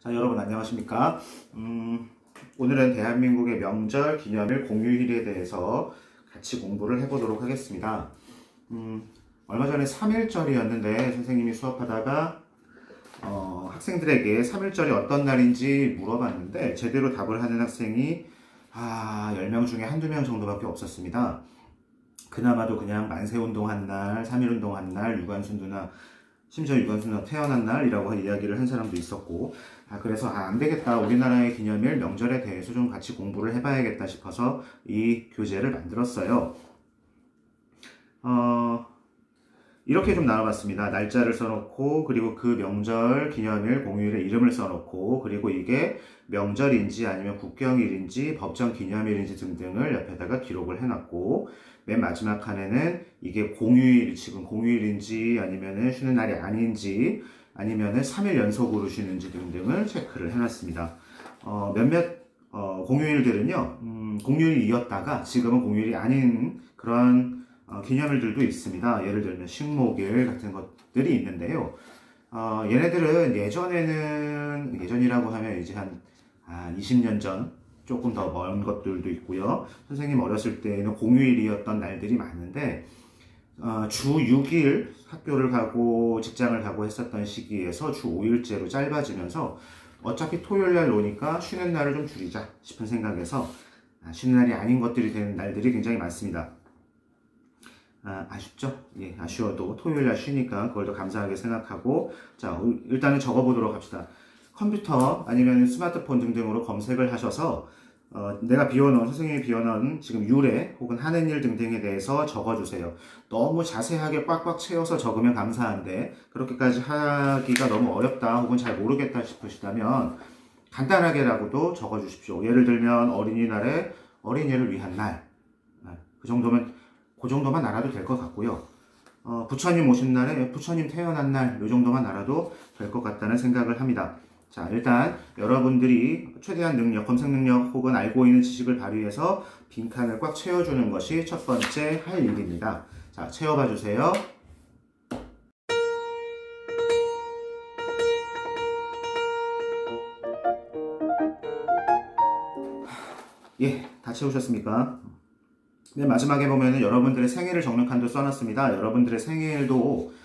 자, 여러분 안녕하십니까? 오늘은 대한민국의 명절, 기념일, 공휴일에 대해서 같이 공부를 해보도록 하겠습니다. 얼마 전에 3.1절이었는데 선생님이 수업하다가 학생들에게 3.1절이 어떤 날인지 물어봤는데 제대로 답을 하는 학생이 10명 중에 한두 명 정도밖에 없었습니다. 그나마도 그냥 만세운동 한 날, 3.1운동 한 날, 유관순 심지어 유관순 누나 태어난 날이라고 이야기를 한 사람도 있었고, 그래서 안 되겠다, 우리나라의 기념일, 명절에 대해서 좀 같이 공부를 해봐야겠다 싶어서 이 교재를 만들었어요. 이렇게 좀 나눠봤습니다. 날짜를 써놓고, 그리고 그 명절, 기념일, 공휴일의 이름을 써놓고, 그리고 이게 명절인지 아니면 국경일인지 법정 기념일인지 등등을 옆에다가 기록을 해놨고, 맨 마지막 칸에는 이게 지금 공휴일인지 아니면은 쉬는 날이 아닌지 아니면은 3일 연속으로 쉬는지 등등을 체크를 해놨습니다. 공휴일들은요, 공휴일이었다가 지금은 공휴일이 아닌 그런 기념일들도 있습니다. 예를 들면 식목일 같은 것들이 있는데요. 얘네들은 예전이라고 하면 이제 한 20년 전, 조금 더 먼 것들도 있고요. 선생님 어렸을 때는 공휴일이었던 날들이 많은데, 주 6일 학교를 가고 직장을 가고 했었던 시기에서 주 5일째로 짧아지면서 어차피 토요일날 노니까 쉬는 날을 좀 줄이자 싶은 생각에서 쉬는 날이 아닌 것들이 되는 날들이 굉장히 많습니다. 아쉽죠? 예, 아쉬워도 토요일날 쉬니까 그걸 더 감사하게 생각하고, 자, 일단은 적어보도록 합시다. 컴퓨터 아니면 스마트폰 등등으로 검색을 하셔서 선생님이 비워놓은 지금 유래 혹은 하는 일 등등에 대해서 적어주세요. 너무 자세하게 꽉꽉 채워서 적으면 감사한데 그렇게까지 하기가 너무 어렵다 혹은 잘 모르겠다 싶으시다면 간단하게라고도 적어주십시오. 예를 들면 어린이날에 어린이를 위한 날, 그 정도만 알아도 될 것 같고요. 부처님 오신 날에 부처님 태어난 날, 이 정도만 알아도 될 것 같다는 생각을 합니다. 자, 일단 여러분들이 최대한 검색 능력 혹은 알고 있는 지식을 발휘해서 빈칸을 꽉 채워주는 것이 첫 번째 할 일입니다. 자, 채워봐 주세요. 예, 다 채우셨습니까? 맨 마지막에 보면은 여러분들의 생일을 적는 칸도 써놨습니다. 여러분들의 생일도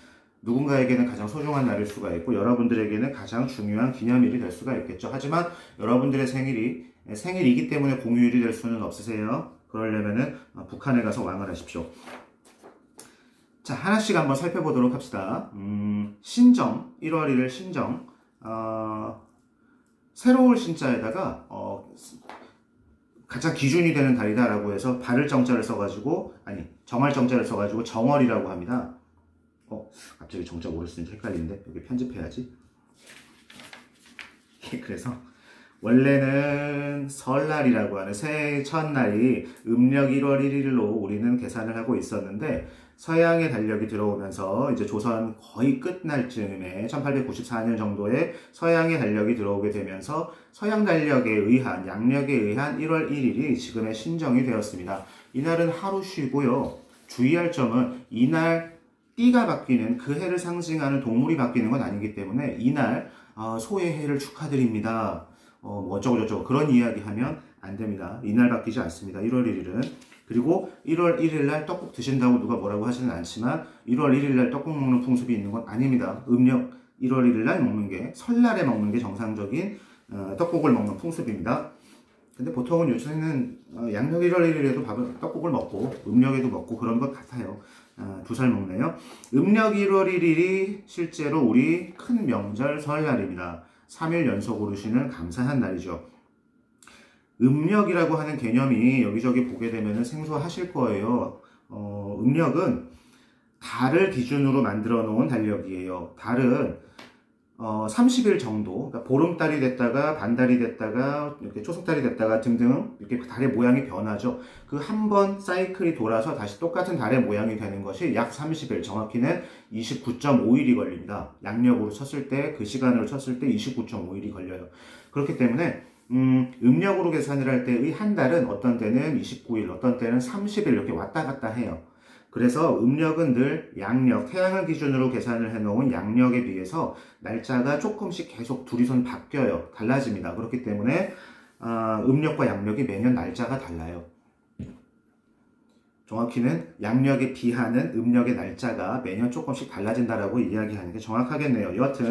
누군가에게는 가장 소중한 날일 수가 있고 여러분들에게는 가장 중요한 기념일이 될 수가 있겠죠. 하지만 여러분들의 생일이기 때문에 공휴일이 될 수는 없으세요. 그러려면은 북한에 가서 왕을 하십시오. 자, 하나씩 한번 살펴보도록 합시다. 신정, 1월 1일 신정. 새로울 신자에다가 가장 기준이 되는 달이다라고 해서 바를 정자를 써가지고, 정할 정자를 써가지고 정월이라고 합니다. 갑자기 정자 오를 쓰는지 헷갈리는데 여기 편집해야지. 그래서 원래는 설날이라고 하는 새해 첫날이 음력 1월 1일로 우리는 계산을 하고 있었는데, 서양의 달력이 들어오면서 이제 조선 거의 끝날쯤에 1894년 정도에 서양의 달력이 들어오게 되면서 서양 달력에 의한, 양력에 의한 1월 1일이 지금의 신정이 되었습니다. 이날은 하루 쉬고요. 주의할 점은 이날 띠가 바뀌는, 그 해를 상징하는 동물이 바뀌는 건 아니기 때문에 이날 소의 해를 축하드립니다, 어쩌고저쩌고 그런 이야기 하면 안 됩니다. 이날 바뀌지 않습니다. 1월 1일은. 그리고 1월 1일 날 떡국 드신다고 누가 뭐라고 하지는 않지만 1월 1일 날 떡국 먹는 풍습이 있는 건 아닙니다. 음력 1월 1일 날 먹는 게, 설날에 먹는 게 정상적인 떡국을 먹는 풍습입니다. 근데 보통은 요새는 양력 1월 1일에도 떡국을 먹고 음력에도 먹고 그런 것 같아요. 2살 먹네요. 음력 1월 1일이 실제로 우리 큰 명절 설날입니다. 3일 연속으로 쉬는 감사한 날이죠. 음력이라고 하는 개념이 여기저기 보게 되면 생소하실 거예요. 음력은 달을 기준으로 만들어 놓은 달력이에요. 달은 30일 정도, 그러니까 보름달이 됐다가 반달이 됐다가 이렇게 초승달이 됐다가 등등 이렇게 달의 모양이 변하죠. 그 한 번 사이클이 돌아서 다시 똑같은 달의 모양이 되는 것이 약 30일, 정확히는 29.5일이 걸립니다. 양력으로 쳤을 때, 그 시간으로 쳤을 때 29.5일이 걸려요. 그렇기 때문에 음력으로 계산을 할 때의 한 달은 어떤 때는 29일, 어떤 때는 30일 이렇게 왔다 갔다 해요. 그래서 음력은 늘 양력, 태양을 기준으로 계산을 해놓은 양력에 비해서 날짜가 조금씩 계속 둘이선 바뀌어요. 달라집니다. 그렇기 때문에 음력과 양력이 매년 날짜가 달라요. 정확히는 양력에 비하는 음력의 날짜가 매년 조금씩 달라진다라고 이야기하는 게 정확하겠네요. 여하튼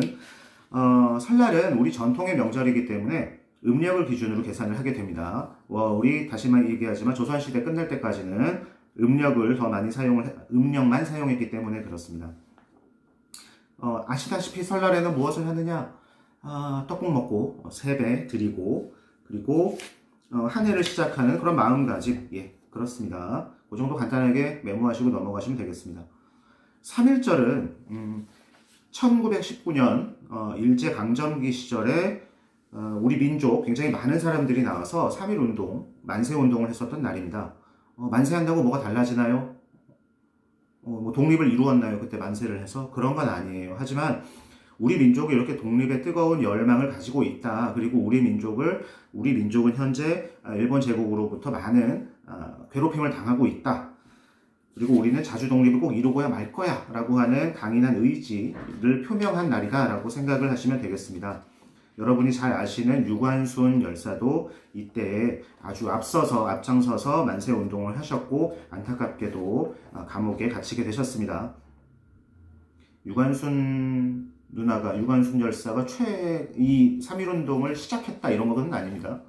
설날은 우리 전통의 명절이기 때문에 음력을 기준으로 계산을 하게 됩니다. 우리 다시만 얘기하지만 조선시대 끝날 때까지는 음력을 더 많이 음력만 사용했기 때문에 그렇습니다. 아시다시피 설날에는 무엇을 하느냐? 떡국 먹고 세배 드리고 그리고 한 해를 시작하는 그런 마음가짐, 예, 그렇습니다. 그 정도 간단하게 메모하시고 넘어가시면 되겠습니다. 3.1절은 1919년 일제강점기 시절에 우리 민족 굉장히 많은 사람들이 나와서 3.1운동, 만세운동을 했었던 날입니다. 만세한다고 뭐가 달라지나요? 뭐 독립을 이루었나요? 그때 만세를 해서? 그런 건 아니에요. 하지만 우리 민족이 이렇게 독립의 뜨거운 열망을 가지고 있다. 그리고 우리 민족은 현재 일본 제국으로부터 많은 괴롭힘을 당하고 있다. 그리고 우리는 자주 독립을 꼭 이루고야 말 거야 라고 하는 강인한 의지를 표명한 날이다 라고 생각을 하시면 되겠습니다. 여러분이 잘 아시는 유관순 열사도 이때 아주 앞장서서 만세운동을 하셨고 안타깝게도 감옥에 갇히게 되셨습니다. 유관순 열사가 이 3.1운동을 시작했다 이런 것은 아닙니다.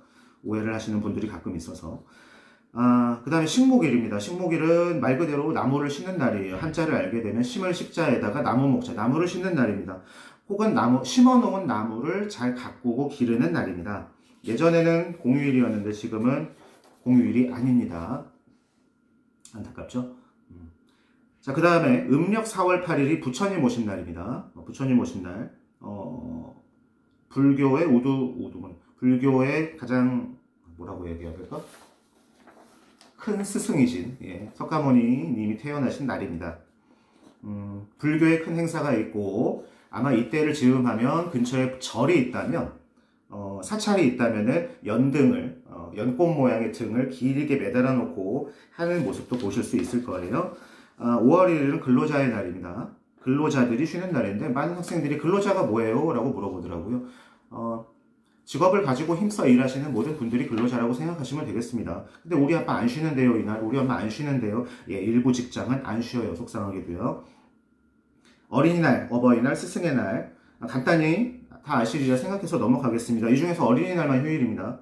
오해를 하시는 분들이 가끔 있어서. 그 다음에 식목일입니다. 식목일은 말 그대로 나무를 심는 날이에요. 한자를 알게 되면 심을 식자에다가 나무 목자, 나무를 심는 날입니다. 혹은 심어놓은 나무를 잘 가꾸고 기르는 날입니다. 예전에는 공휴일이었는데 지금은 공휴일이 아닙니다. 안타깝죠? 자, 그 다음에 음력 4월 8일이 부처님 오신 날입니다. 부처님 오신 날. 불교의 가장, 뭐라고 얘기해야 될까? 큰 스승이신, 예, 석가모니님이 태어나신 날입니다. 불교의 큰 행사가 있고, 아마 이때를 즈음하면 근처에 절이 있다면, 사찰이 있다면은 연꽃 모양의 등을 길게 매달아 놓고 하는 모습도 보실 수 있을 거예요. 5월 1일은 근로자의 날입니다. 근로자들이 쉬는 날인데 많은 학생들이 근로자가 뭐예요? 라고 물어보더라고요. 직업을 가지고 힘써 일하시는 모든 분들이 근로자라고 생각하시면 되겠습니다. 근데 우리 아빠 안 쉬는데요, 이날. 우리 엄마 안 쉬는데요. 예, 일부 직장은 안 쉬어요. 속상하게도요. 어린이날, 어버이날, 스승의 날. 간단히 다 아시리라 생각해서 넘어가겠습니다. 이 중에서 어린이날만 휴일입니다.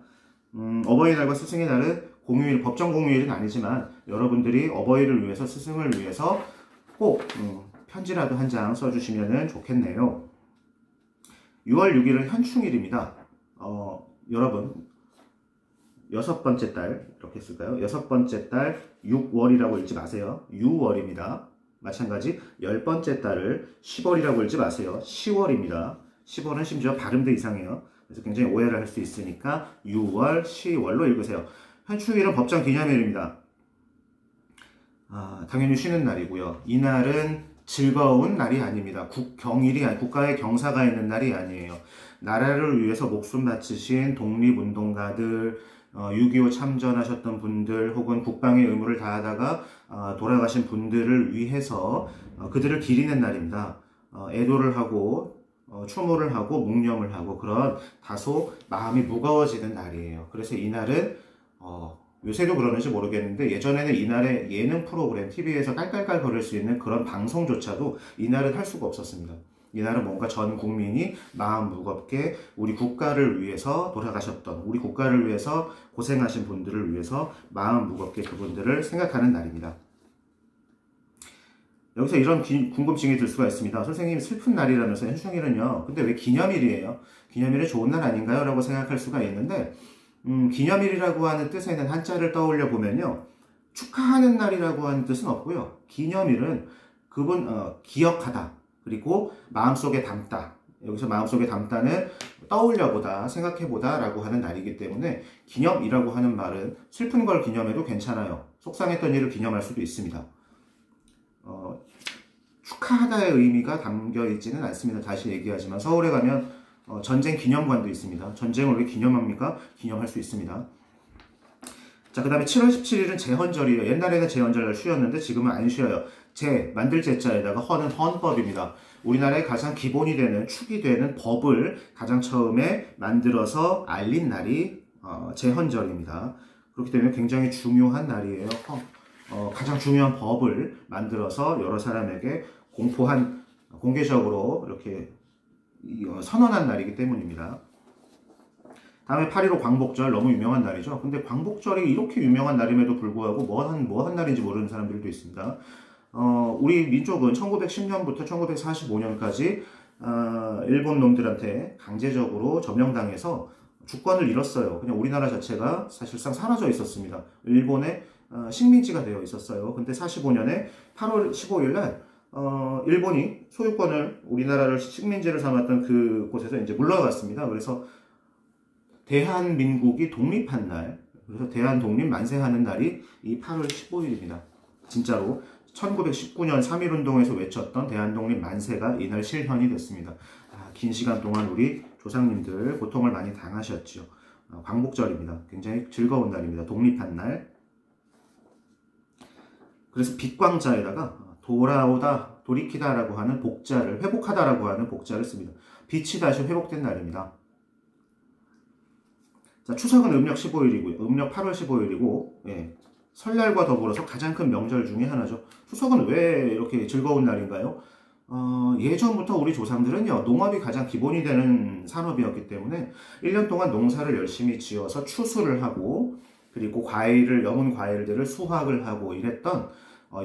어버이날과 스승의 날은 공휴일, 법정 공휴일은 아니지만 여러분들이 어버이를 위해서, 스승을 위해서 꼭 편지라도 한 장 써주시면 좋겠네요. 6월 6일은 현충일입니다. 여러분, 6번째 달, 이렇게 쓸까요? 6번째 달 6월이라고 읽지 마세요. 6월입니다. 마찬가지 10번째 달을 10월이라고 읽지 마세요. 10월입니다. 10월은 심지어 발음도 이상해요. 그래서 굉장히 오해를 할 수 있으니까 6월, 10월로 읽으세요. 현충일은 법정 기념일입니다. 당연히 쉬는 날이고요. 이날은 즐거운 날이 아닙니다. 국가의 경사가 있는 날이 아니에요. 나라를 위해서 목숨 바치신 독립운동가들, 6.25 참전하셨던 분들, 혹은 국방의 의무를 다하다가 돌아가신 분들을 위해서 그들을 기리는 날입니다. 애도를 하고 추모를 하고 묵념을 하고 그런 다소 마음이 무거워지는 날이에요. 그래서 이날은 요새도 그러는지 모르겠는데 예전에는 이날에 예능 프로그램 TV에서 깔깔깔 거릴 수 있는 그런 방송조차도 이날은 할 수가 없었습니다. 이날은 뭔가 전 국민이 마음 무겁게 우리 국가를 위해서 돌아가셨던, 우리 국가를 위해서 고생하신 분들을 위해서 마음 무겁게 그분들을 생각하는 날입니다. 여기서 이런 궁금증이 들 수가 있습니다. 선생님, 슬픈 날이라면서 현충일은요, 근데 왜 기념일이에요? 기념일이 좋은 날 아닌가요? 라고 생각할 수가 있는데 기념일이라고 하는 뜻에는 한자를 떠올려 보면요, 축하하는 날이라고 하는 뜻은 없고요. 기념일은 기억하다, 그리고 마음속에 담다. 여기서 마음속에 담다는 떠올려보다, 생각해보다 라고 하는 날이기 때문에 기념이라고 하는 말은 슬픈 걸 기념해도 괜찮아요. 속상했던 일을 기념할 수도 있습니다. 축하하다의 의미가 담겨 있지는 않습니다. 다시 얘기하지만 서울에 가면 전쟁 기념관도 있습니다. 전쟁을 왜 기념합니까? 기념할 수 있습니다. 자, 그 다음에 7월 17일은 제헌절이에요. 옛날에는 제헌절날 쉬었는데 지금은 안 쉬어요. 만들 제자에다가 헌은 헌법입니다. 우리나라의 가장 기본이 되는, 축이 되는 법을 가장 처음에 만들어서 알린 날이 제헌절입니다. 그렇기 때문에 굉장히 중요한 날이에요. 가장 중요한 법을 만들어서 여러 사람에게 공개적으로 이렇게 선언한 날이기 때문입니다. 다음에 8.15 광복절, 너무 유명한 날이죠. 근데 광복절이 이렇게 유명한 날임에도 불구하고 뭐 한 날인지 모르는 사람들도 있습니다. 우리 민족은 1910년부터 1945년까지 일본 놈들한테 강제적으로 점령당해서 주권을 잃었어요. 그냥 우리나라 자체가 사실상 사라져 있었습니다. 일본의 식민지가 되어 있었어요. 근데 45년에 8월 15일 날 일본이 소유권을, 우리나라를 식민지를 삼았던 그곳에서 이제 물러갔습니다. 그래서 대한민국이 독립한 날, 그래서 대한독립 만세하는 날이 이 8월 15일입니다. 진짜로 1919년 3.1운동에서 외쳤던 대한독립 만세가 이날 실현이 됐습니다. 긴 시간 동안 우리 조상님들 고통을 많이 당하셨죠. 광복절입니다. 굉장히 즐거운 날입니다. 독립한 날. 그래서 빛광자에다가 돌아오다, 돌이키다라고 하는 복자를, 회복하다라고 하는 복자를 씁니다. 빛이 다시 회복된 날입니다. 자, 추석은 음력 15일이고요. 음력 8월 15일이고, 예, 설날과 더불어서 가장 큰 명절 중에 하나죠. 추석은 왜 이렇게 즐거운 날인가요? 예전부터 우리 조상들은요, 농업이 가장 기본이 되는 산업이었기 때문에 1년 동안 농사를 열심히 지어서 추수를 하고, 그리고 영은 과일들을 수확을 하고 이랬던,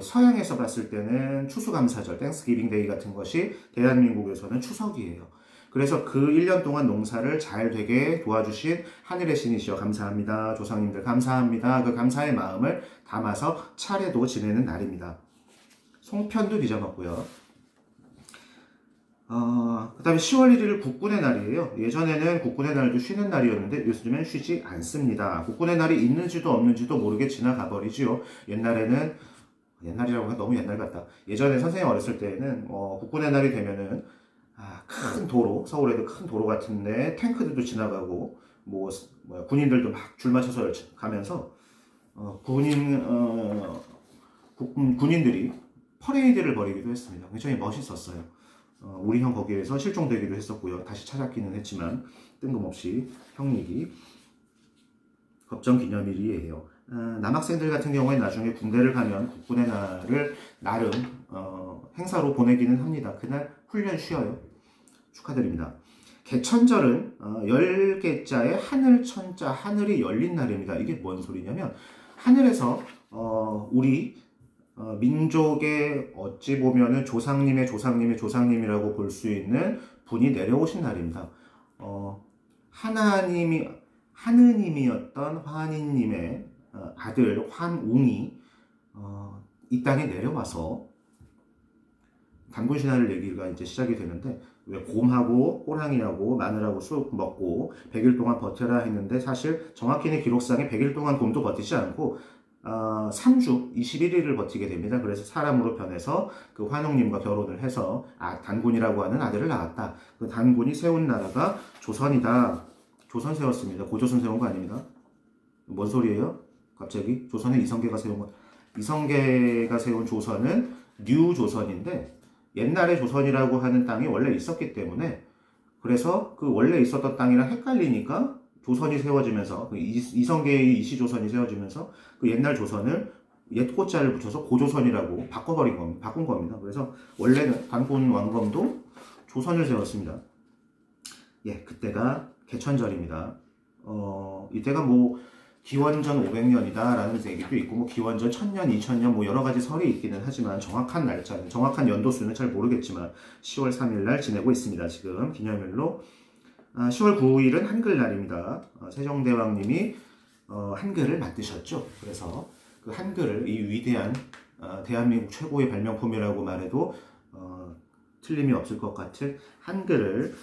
서양에서 봤을 때는 추수감사절, 땡스기빙 데이 같은 것이 대한민국에서는 추석이에요. 그래서 그 1년 동안 농사를 잘 되게 도와주신 하늘의 신이시여 감사합니다. 조상님들 감사합니다. 그 감사의 마음을 담아서 차례도 지내는 날입니다. 송편도 빚어 먹고요. 그 다음에 10월 1일 국군의 날이에요. 예전에는 국군의 날도 쉬는 날이었는데 요즘엔 쉬지 않습니다. 국군의 날이 있는지도 없는지도 모르게 지나가 버리지요. 옛날이라고 하면 너무 옛날 같다. 예전에 선생님 어렸을 때는 국군의 날이 되면은 큰 도로, 서울에도 큰 도로 같은데 탱크들도 지나가고 군인들도 막 줄 맞춰서 가면서 군인들이 퍼레이드를 벌이기도 했습니다. 굉장히 멋있었어요. 우리 형 거기에서 실종되기도 했었고요. 다시 찾았기는 했지만 뜬금없이 형님이 법정기념일이에요. 남학생들 같은 경우에 나중에 군대를 가면 국군의 날을 나름 행사로 보내기는 합니다. 그날 훈련 쉬어요. 축하드립니다. 개천절은 10개자의 하늘천자, 하늘이 열린 날입니다. 이게 뭔 소리냐면 하늘에서 우리 민족의 어찌 보면은 조상님의 조상님의 조상님이라고 볼 수 있는 분이 내려오신 날입니다. 하느님이었던 환희님의 아들 환웅이 이 땅에 내려와서 단군신화를 얘기가 이제 시작이 되는데, 왜 곰하고 호랑이하고 마늘하고 쑥 먹고 100일 동안 버텨라 했는데, 사실 정확히는 기록상에 100일 동안 곰도 버티지 않고 3주 21일을 버티게 됩니다. 그래서 사람으로 변해서 그 환웅님과 결혼을 해서 단군이라고 하는 아들을 낳았다. 그 단군이 세운 나라가 조선이다. 조선 세웠습니다. 고조선 세운 거 아닙니다. 뭔 소리예요? 갑자기 조선에 이성계가 세운 조선은 뉴조선인데, 옛날에 조선이라고 하는 땅이 원래 있었기 때문에, 그래서 그 원래 있었던 땅이랑 헷갈리니까 조선이 세워지면서, 이성계의 이시조선이 세워지면서 그 옛날 조선을 옛 고자를 붙여서 고조선이라고 바꾼 겁니다. 그래서 원래는 단군 왕검도 조선을 세웠습니다. 예, 그때가 개천절입니다. 이때가 기원전 500년이다 라는 얘기도 있고, 기원전 1000년, 2000년 여러 가지 설이 있기는 하지만 정확한 날짜는, 정확한 연도수는 잘 모르겠지만 10월 3일 날 지내고 있습니다. 지금 기념일로. 10월 9일은 한글날입니다. 세종대왕님이 한글을 만드셨죠. 그래서 그 한글을, 이 위대한 대한민국 최고의 발명품이라고 말해도 틀림이 없을 것 같은 한글을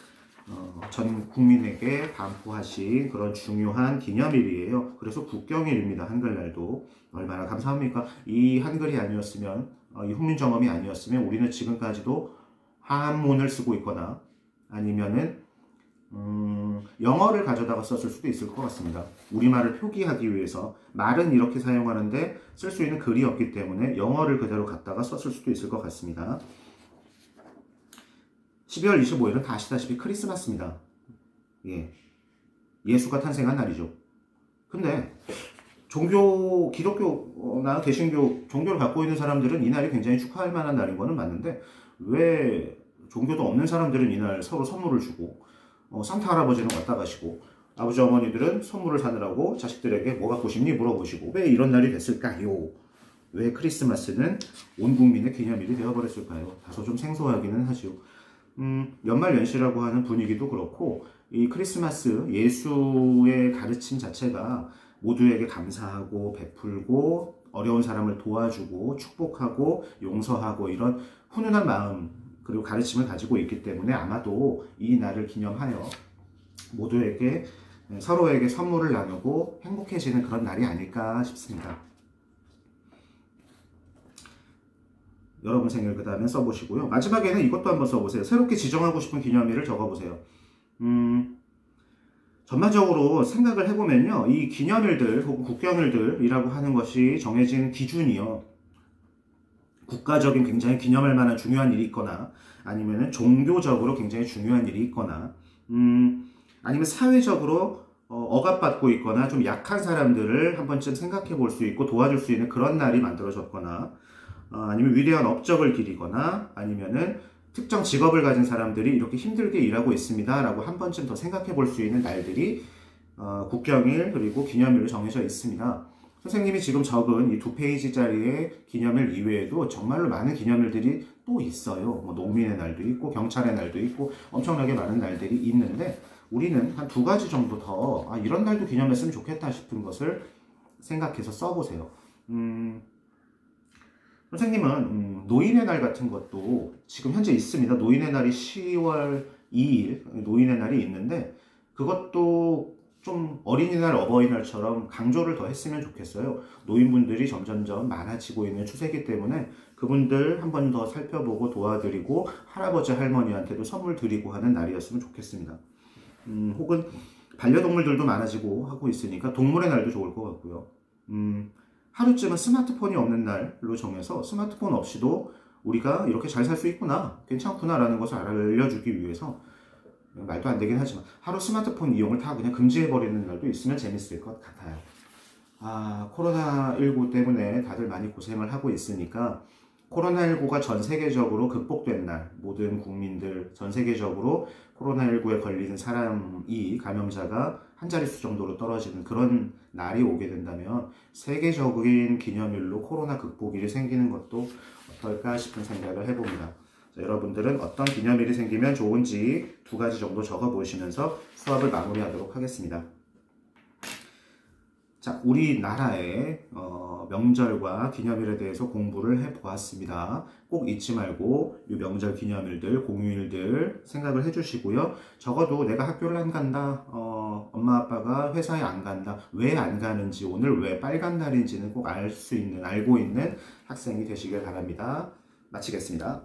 전 국민에게 반포하신 그런 중요한 기념일이에요. 그래서 국경일입니다. 한글날도. 얼마나 감사합니까? 이 한글이 아니었으면, 이 훈민정음이 아니었으면 우리는 지금까지도 한문을 쓰고 있거나 아니면은 영어를 가져다가 썼을 수도 있을 것 같습니다. 우리말을 표기하기 위해서 말은 이렇게 사용하는데 쓸 수 있는 글이 없기 때문에 영어를 그대로 갖다가 썼을 수도 있을 것 같습니다. 12월 25일은 다 아시다시피 크리스마스입니다. 예. 예수가 탄생한 날이죠. 근데 기독교나 개신교 종교를 갖고 있는 사람들은 이 날이 굉장히 축하할 만한 날인 거는 맞는데 왜 종교도 없는 사람들은 이날 서로 선물을 주고 산타 할아버지는 왔다 가시고 아버지 어머니들은 선물을 사느라고 자식들에게 뭐 갖고 싶니 물어보시고 왜 이런 날이 됐을까요? 왜 크리스마스는 온 국민의 기념일이 되어버렸을까요? 다소 좀 생소하기는 하죠. 연말연시라고 하는 분위기도 그렇고 이 크리스마스 예수의 가르침 자체가 모두에게 감사하고 베풀고 어려운 사람을 도와주고 축복하고 용서하고 이런 훈훈한 마음 그리고 가르침을 가지고 있기 때문에 아마도 이 날을 기념하여 모두에게 서로에게 선물을 나누고 행복해지는 그런 날이 아닐까 싶습니다. 여러분 생일 그 다음에 써보시고요. 마지막에는 이것도 한번 써보세요. 새롭게 지정하고 싶은 기념일을 적어보세요. 전반적으로 생각을 해보면요. 이 기념일들 혹은 국경일들이라고 하는 것이 정해진 기준이요. 국가적인 굉장히 기념할 만한 중요한 일이 있거나 아니면은 종교적으로 굉장히 중요한 일이 있거나 아니면 사회적으로 억압받고 있거나 좀 약한 사람들을 한 번쯤 생각해 볼 수 있고 도와줄 수 있는 그런 날이 만들어졌거나 아니면 위대한 업적을 기리거나 아니면은 특정 직업을 가진 사람들이 이렇게 힘들게 일하고 있습니다 라고 한 번쯤 더 생각해 볼 수 있는 날들이 국경일 그리고 기념일로 정해져 있습니다. 선생님이 지금 적은 이 2페이지짜리의 기념일 이외에도 정말로 많은 기념일들이 또 있어요. 뭐 농민의 날도 있고 경찰의 날도 있고 엄청나게 많은 날들이 있는데 우리는 한 2가지 정도 더 이런 날도 기념했으면 좋겠다 싶은 것을 생각해서 써보세요. 선생님은 노인의 날 같은 것도 지금 현재 있습니다. 노인의 날이 10월 2일 노인의 날이 있는데 그것도 좀 어린이날, 어버이날처럼 강조를 더 했으면 좋겠어요. 노인분들이 점점점 많아지고 있는 추세이기 때문에 그분들 한 번 더 살펴보고 도와드리고 할아버지, 할머니한테도 선물 드리고 하는 날이었으면 좋겠습니다. 혹은 반려동물들도 많아지고 하고 있으니까 동물의 날도 좋을 것 같고요. 하루쯤은 스마트폰이 없는 날로 정해서 스마트폰 없이도 우리가 이렇게 잘 살 수 있구나, 괜찮구나 라는 것을 알려주기 위해서 말도 안 되긴 하지만 하루 스마트폰 이용을 다 그냥 금지해버리는 날도 있으면 재밌을 것 같아요. 코로나19 때문에 다들 많이 고생을 하고 있으니까 코로나19가 전 세계적으로 극복된 날, 모든 국민들 전 세계적으로 코로나19에 걸리는 사람이 감염자가 한 자릿수 정도로 떨어지는 그런 날이 오게 된다면 세계적인 기념일로 코로나 극복일이 생기는 것도 어떨까 싶은 생각을 해봅니다. 자, 여러분들은 어떤 기념일이 생기면 좋은지 2가지 정도 적어 보시면서 수업을 마무리하도록 하겠습니다. 자, 우리나라의 명절과 기념일에 대해서 공부를 해보았습니다. 꼭 잊지 말고 이 명절 기념일들, 공휴일들 생각을 해주시고요. 적어도 내가 학교를 안 간다, 엄마 아빠가 회사에 안 간다, 왜 안 가는지, 오늘 왜 빨간 날인지는 꼭 알고 있는 학생이 되시길 바랍니다. 마치겠습니다.